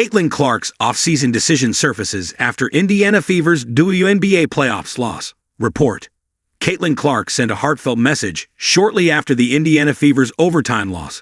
Caitlin Clark's off-season decision surfaces after Indiana Fever's WNBA playoffs loss. Report. Caitlin Clark sent a heartfelt message shortly after the Indiana Fever's overtime loss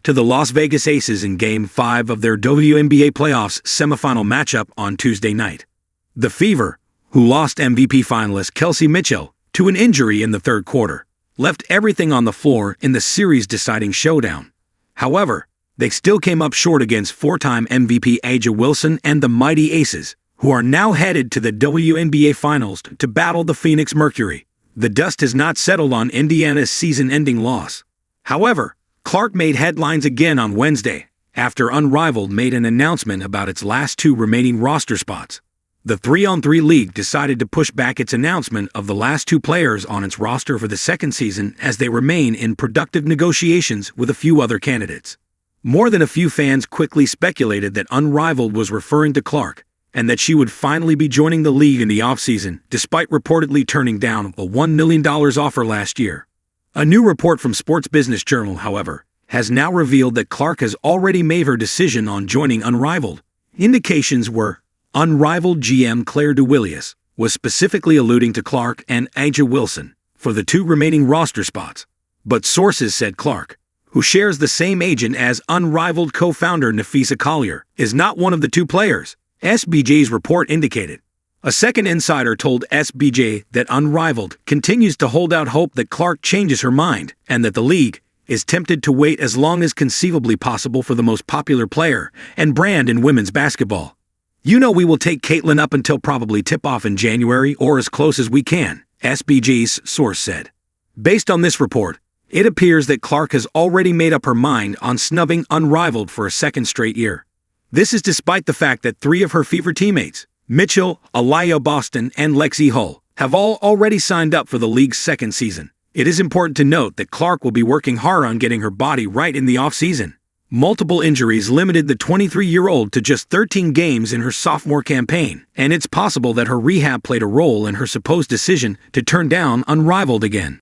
to the Las Vegas Aces in Game 5 of their WNBA playoffs semifinal matchup on Tuesday night. The Fever, who lost MVP finalist Kelsey Mitchell to an injury in the third quarter, left everything on the floor in the series-deciding showdown. However, they still came up short against four-time MVP A'ja Wilson and the mighty Aces, who are now headed to the WNBA Finals to battle the Phoenix Mercury. The dust has not settled on Indiana's season-ending loss. However, Clark made headlines again on Wednesday after Unrivaled made an announcement about its last two remaining roster spots. The 3-on-3 league decided to push back its announcement of the last two players on its roster for the second season as they remain in productive negotiations with a few other candidates. More than a few fans quickly speculated that Unrivaled was referring to Clark, and that she would finally be joining the league in the offseason, despite reportedly turning down a $1 million offer last year. A new report from Sports Business Journal, however, has now revealed that Clark has already made her decision on joining Unrivaled. Indications were Unrivaled GM Claire DeWillius was specifically alluding to Clark and A'ja Wilson for the two remaining roster spots, but sources said Clark, who shares the same agent as Unrivaled co-founder Nafisa Collier, is not one of the two players, SBJ's report indicated. A second insider told SBJ that Unrivaled continues to hold out hope that Clark changes her mind and that the league is tempted to wait as long as conceivably possible for the most popular player and brand in women's basketball. "You know we will take Caitlin up until probably tip-off in January or as close as we can," SBJ's source said. Based on this report, it appears that Clark has already made up her mind on snubbing Unrivaled for a second straight year. This is despite the fact that three of her Fever teammates, Mitchell, Aliyah Boston, and Lexi Hull, have all already signed up for the league's second season. It is important to note that Clark will be working hard on getting her body right in the offseason. Multiple injuries limited the 23-year-old to just 13 games in her sophomore campaign, and it's possible that her rehab played a role in her supposed decision to turn down Unrivaled again.